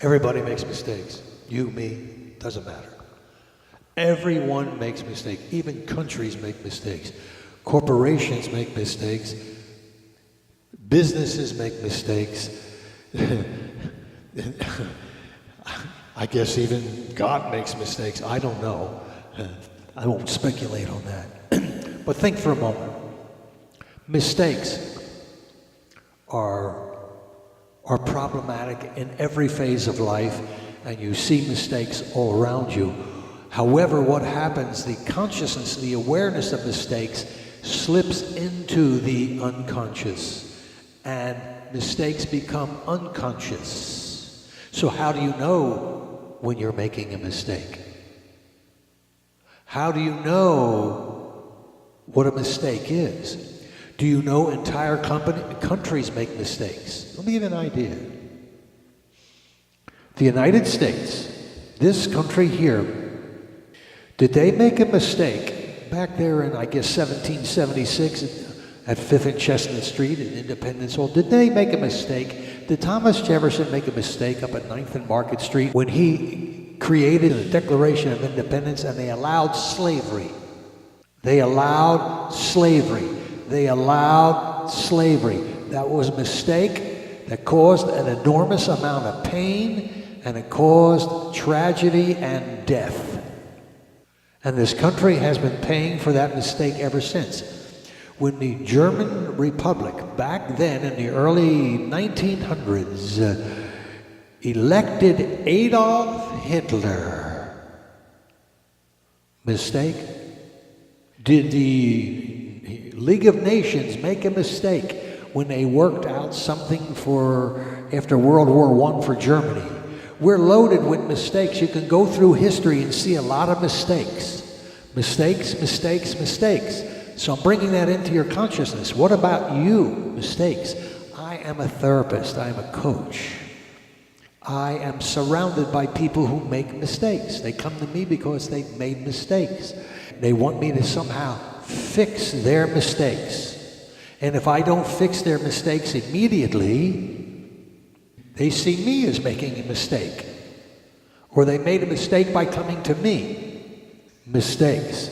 Everybody makes mistakes. You, me, doesn't matter. Everyone makes mistakes. Even countries make mistakes. Corporations make mistakes. Businesses make mistakes. I guess even God makes mistakes. I don't know. I won't speculate on that. But think for a moment. Mistakes are problematic in every phase of life, and you see mistakes all around you. However, what happens, the consciousness, the awareness of mistakes slips into the unconscious, and mistakes become unconscious. So how do you know when you're making a mistake? How do you know what a mistake is? Do you know entire countries make mistakes? Let me give you an idea. The United States, this country here, did they make a mistake back there in, I guess, 1776 at 5th and Chestnut Street in Independence Hall? Did they make a mistake? Did Thomas Jefferson make a mistake up at 9th and Market Street when he created the Declaration of Independence and they allowed slavery? They allowed slavery. They allowed slavery. That was a mistake that caused an enormous amount of pain, and it caused tragedy and death. And this country has been paying for that mistake ever since. When the German Republic, back then in the early 1900s, elected Adolf Hitler, mistake? Did the League of Nations make a mistake when they worked out something after World War I for Germany? We're loaded with mistakes. You can go through history and see a lot of mistakes. Mistakes, mistakes, mistakes. So I'm bringing that into your consciousness. What about you? Mistakes. I am a therapist. I am a coach. I am surrounded by people who make mistakes. They come to me because they've made mistakes. They want me to somehow fix their mistakes. And if I don't fix their mistakes immediately, they see me as making a mistake. Or they made a mistake by coming to me. Mistakes.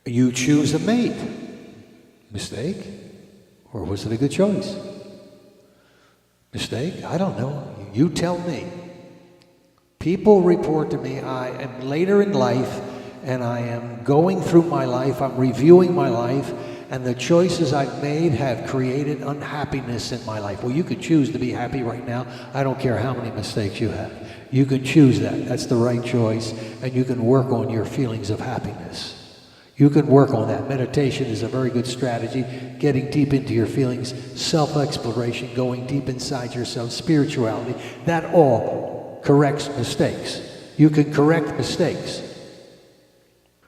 You choose a mate. Mistake? Or was it a good choice? Mistake? I don't know. You tell me. People report to me, I am later in life, and I am going through my life, I'm reviewing my life, and the choices I've made have created unhappiness in my life. Well, you can choose to be happy right now. I don't care how many mistakes you have. You can choose that. That's the right choice, and you can work on your feelings of happiness. You can work on that. Meditation is a very good strategy. Getting deep into your feelings, self-exploration, going deep inside yourself, spirituality, that all corrects mistakes. You can correct mistakes.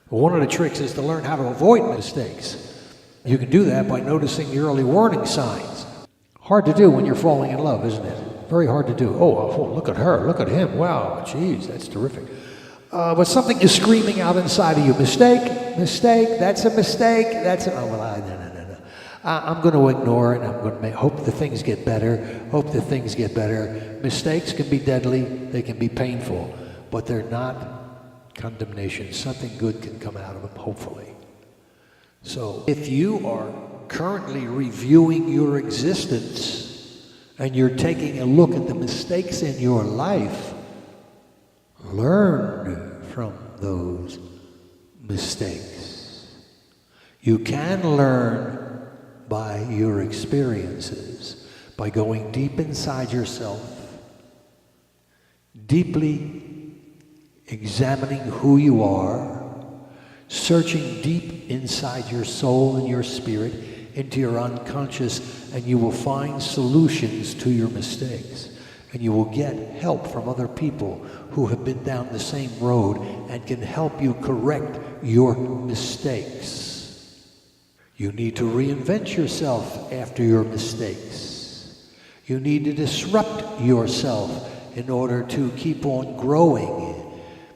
One of the tricks is to learn how to avoid mistakes. You can do that by noticing the early warning signs. Hard to do when you're falling in love, isn't it? Very hard to do. Oh, look at her, look at him. Wow, geez, that's terrific. But something is screaming out inside of you. Mistake, mistake, that's a mistake. No. I'm going to ignore it. I'm going to hope that things get better. Hope that things get better. Mistakes can be deadly. They can be painful. But they're not condemnation. Something good can come out of them, hopefully. So if you are currently reviewing your existence and you're taking a look at the mistakes in your life, learn from those mistakes. You can learn by your experiences, by going deep inside yourself, deeply examining who you are, searching deep inside your soul and your spirit into your unconscious, and you will find solutions to your mistakes. And you will get help from other people who have been down the same road and can help you correct your mistakes. You need to reinvent yourself after your mistakes. You need to disrupt yourself in order to keep on growing.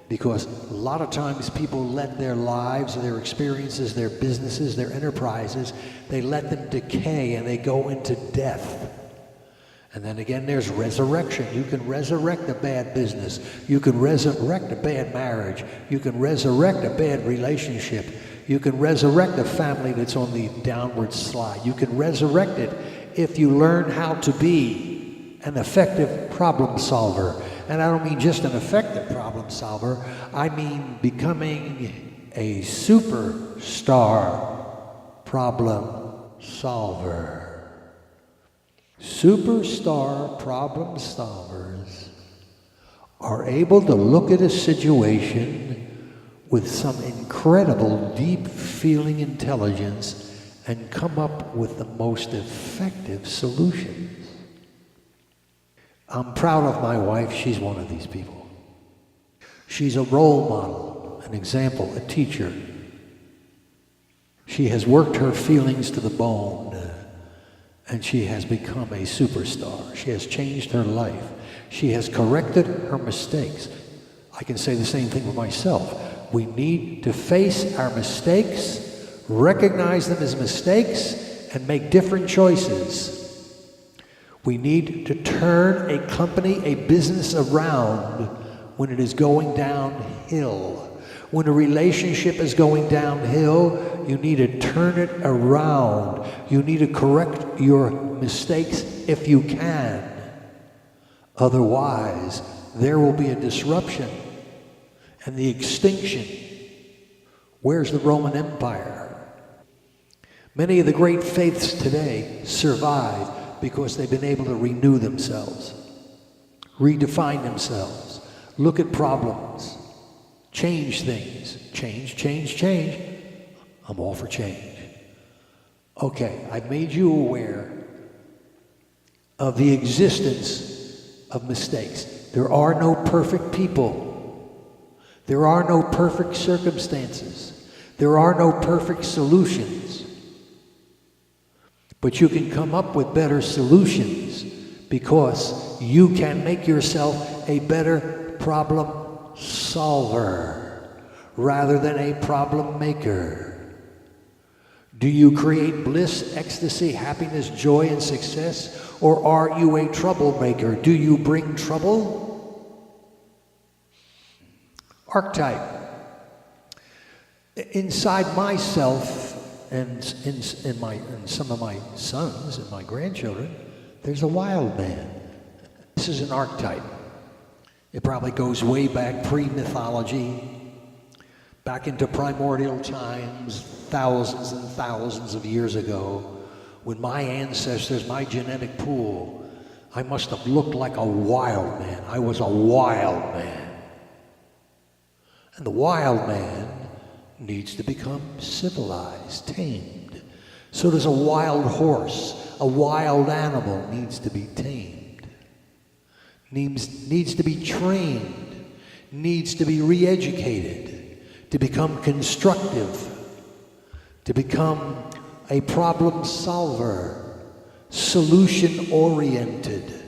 Because a lot of times people let their lives, their experiences, their businesses, their enterprises, they let them decay and they go into death. And then again, there's resurrection. You can resurrect a bad business. You can resurrect a bad marriage. You can resurrect a bad relationship. You can resurrect a family that's on the downward slide. You can resurrect it if you learn how to be an effective problem solver. And I don't mean just an effective problem solver. I mean becoming a superstar problem solver. Superstar problem solvers are able to look at a situation with some incredible deep feeling intelligence and come up with the most effective solutions. I'm proud of my wife. She's one of these people. She's a role model, an example, a teacher. She has worked her feelings to the bone. And she has become a superstar. She has changed her life. She has corrected her mistakes. I can say the same thing for myself. We need to face our mistakes, recognize them as mistakes, and make different choices. We need to turn a company, a business around when it is going downhill. When a relationship is going downhill, you need to turn it around. You need to correct your mistakes if you can. Otherwise, there will be a disruption and the extinction. Where's the Roman Empire? Many of the great faiths today survive because they've been able to renew themselves, redefine themselves, look at problems, change things. Change. I'm all for change. Okay, I've made you aware of the existence of mistakes. There are no perfect people. There are no perfect circumstances. There are no perfect solutions. But you can come up with better solutions because you can make yourself a better problem solver rather than a problem maker. Do you create bliss, ecstasy, happiness, joy, and success? Or are you a troublemaker? Do you bring trouble? Archetype. Inside myself and in some of my sons and my grandchildren, there's a wild man. This is an archetype. It probably goes way back pre-mythology, back into primordial times, thousands and thousands of years ago, when my ancestors, my genetic pool, I must have looked like a wild man. I was a wild man. And the wild man needs to become civilized, tamed. So does a wild horse. A wild animal needs to be tamed. Needs to be trained, needs to be re-educated, to become constructive, to become a problem solver, solution-oriented,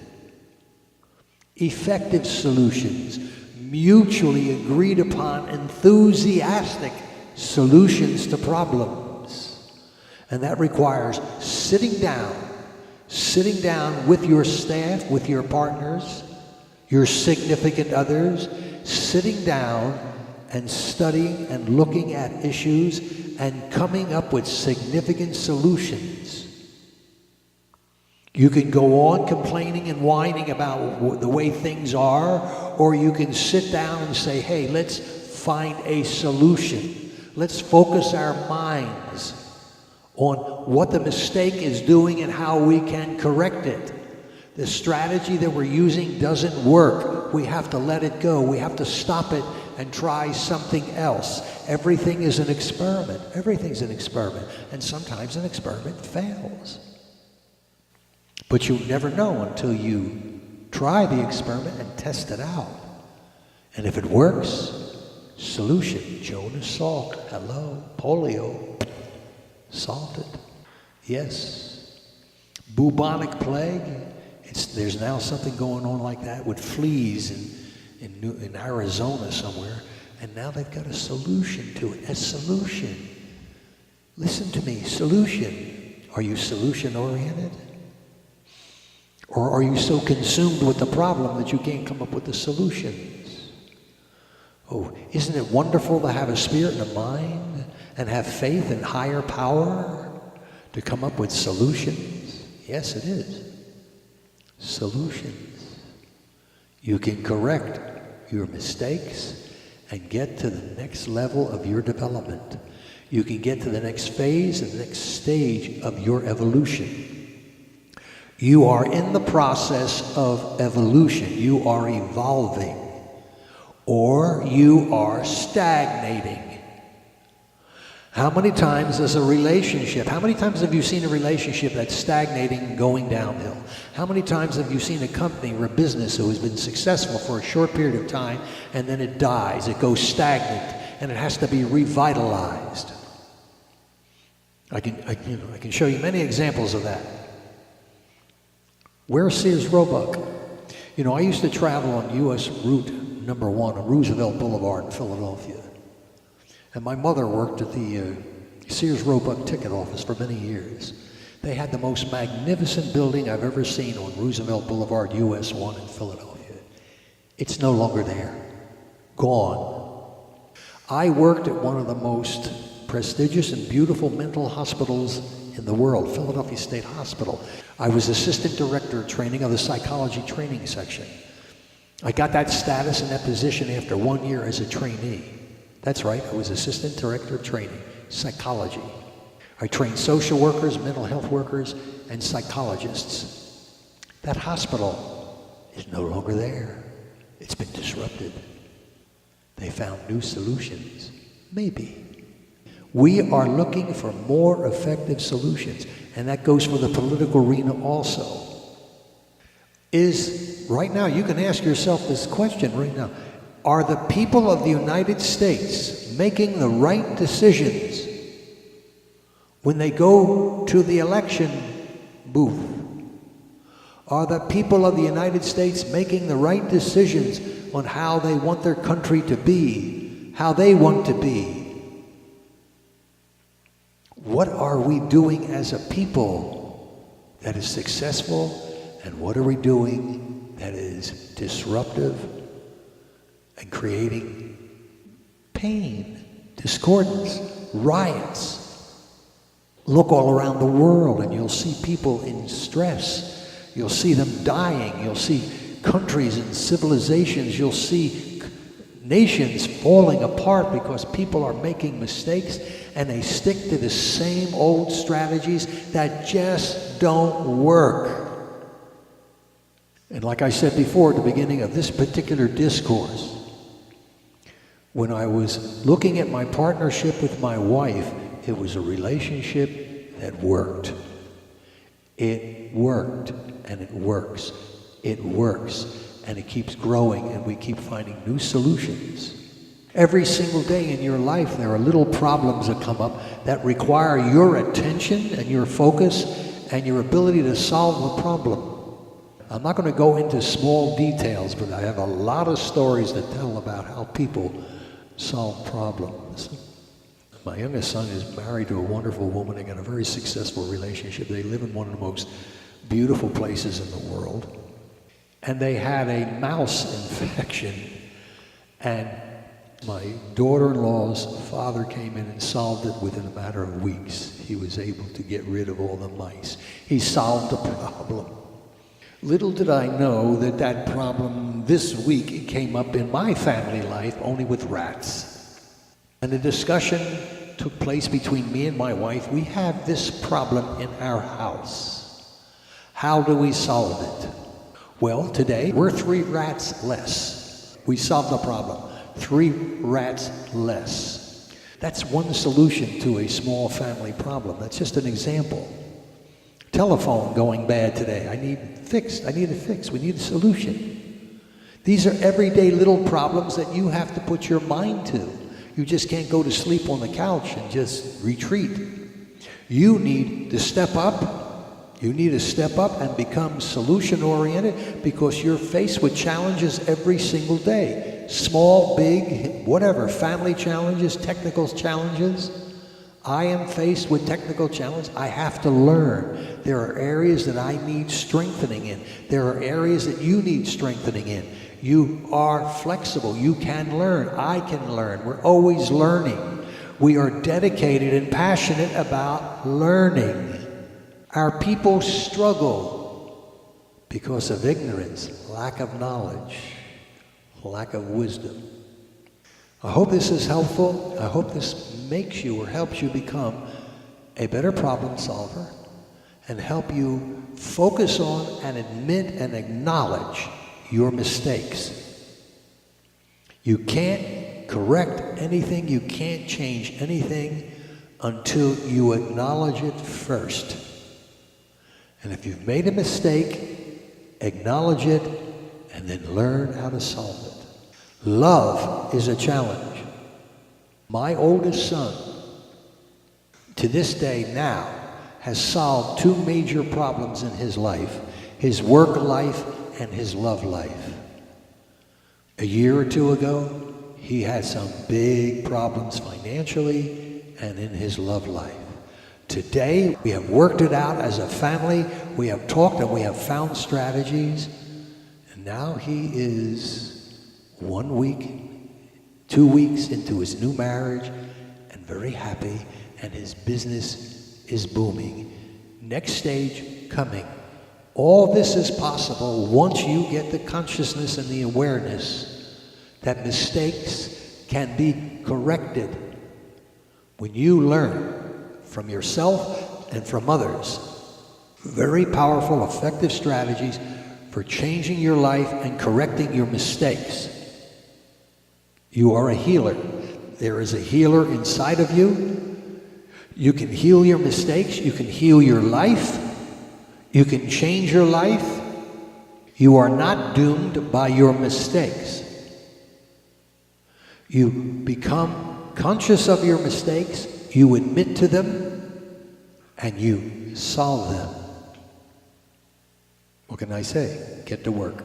effective solutions, mutually agreed upon, enthusiastic solutions to problems. And that requires sitting down with your staff, with your partners, your significant others, sitting down and studying and looking at issues and coming up with significant solutions. You can go on complaining and whining about the way things are, or you can sit down and say, hey, let's find a solution. Let's focus our minds on what the mistake is doing and how we can correct it. The strategy that we're using doesn't work. We have to let it go. We have to stop it and try something else. Everything is an experiment. Everything's an experiment. And sometimes an experiment fails. But you never know until you try the experiment and test it out. And if it works, solution. Jonas Salk, hello. Polio, solved it. Yes. Bubonic plague. There's now something going on like that with fleas in Arizona somewhere, and now they've got a solution to it. A solution. Listen to me, solution. Are you solution-oriented? Or are you so consumed with the problem that you can't come up with the solutions? Oh, isn't it wonderful to have a spirit and a mind and have faith in higher power to come up with solutions? Yes, it is. Solutions. You can correct your mistakes and get to the next level of your development. You can get to the next phase and the next stage of your evolution. You are in the process of evolution. You are evolving, or you are stagnating. How many times does a relationship, how many times have you seen a relationship that's stagnating and going downhill? How many times have you seen a company or a business who has been successful for a short period of time and then it dies, it goes stagnant, and it has to be revitalized? I can show you many examples of that. Where's Sears Roebuck? You know, I used to travel on U.S. Route number 1 on Roosevelt Boulevard in Philadelphia. And my mother worked at the Sears Roebuck ticket office for many years. They had the most magnificent building I've ever seen on Roosevelt Boulevard, US 1 in Philadelphia. It's no longer there. Gone. I worked at one of the most prestigious and beautiful mental hospitals in the world, Philadelphia State Hospital. I was assistant director of training of the psychology training section. I got that status and that position after 1 year as a trainee. That's right, I was assistant director of training, psychology. I trained social workers, mental health workers, and psychologists. That hospital is no longer there. It's been disrupted. They found new solutions. Maybe. We are looking for more effective solutions, and that goes for the political arena also. Right now, you can ask yourself this question right now. Are the people of the United States making the right decisions when they go to the election booth? Are the people of the United States making the right decisions on how they want their country to be, how they want to be? What are we doing as a people that is successful, and what are we doing that is disruptive and creating pain, discordance, riots? Look all around the world and you'll see people in stress. You'll see them dying. You'll see countries and civilizations. You'll see nations falling apart because people are making mistakes and they stick to the same old strategies that just don't work. And like I said before at the beginning of this particular discourse, when I was looking at my partnership with my wife, it was a relationship that worked. It worked, and it works. It works, and it keeps growing, and we keep finding new solutions. Every single day in your life, there are little problems that come up that require your attention and your focus and your ability to solve the problem. I'm not going to go into small details, but I have a lot of stories to tell about how people solve problems. My youngest son is married to a wonderful woman. They got a very successful relationship. They live in one of the most beautiful places in the world. And they had a mouse infection. And my daughter-in-law's father came in and solved it within a matter of weeks. He was able to get rid of all the mice. He solved the problem. Little did I know that that problem this week came up in my family life only with rats. And the discussion took place between me and my wife. We have this problem in our house. How do we solve it? Well, today we're 3 rats less. We solved the problem. 3 rats less. That's one solution to a small family problem. That's just an example. Telephone going bad today. I need it fixed. We need a solution. These are everyday little problems that you have to put your mind to. You just can't go to sleep on the couch and just retreat. You need to step up. You need to step up and become solution-oriented because you're faced with challenges every single day. Small, big, whatever, family challenges, technical challenges. I am faced with technical challenges. I have to learn. There are areas that I need strengthening in. There are areas that you need strengthening in. You are flexible. You can learn. I can learn. We're always learning. We are dedicated and passionate about learning. Our people struggle because of ignorance, lack of knowledge, lack of wisdom. I hope this is helpful. I hope this makes you or helps you become a better problem solver and help you focus on and admit and acknowledge your mistakes. You can't correct anything, you can't change anything until you acknowledge it first. And if you've made a mistake, acknowledge it and then learn how to solve it. Love is a challenge. My oldest son, to this day now, has solved two major problems in his life, his work life and his love life. A year or two ago, he had some big problems financially and in his love life. Today, we have worked it out as a family, we have talked and we have found strategies, and now he is 1 week, 2 weeks into his new marriage and very happy, and his business is booming. Next stage coming. All this is possible once you get the consciousness and the awareness that mistakes can be corrected. When you learn from yourself and from others, very powerful, effective strategies for changing your life and correcting your mistakes. You are a healer. There is a healer inside of you. You can heal your mistakes. You can heal your life. You can change your life. You are not doomed by your mistakes. You become conscious of your mistakes. You admit to them. And you solve them. What can I say? Get to work.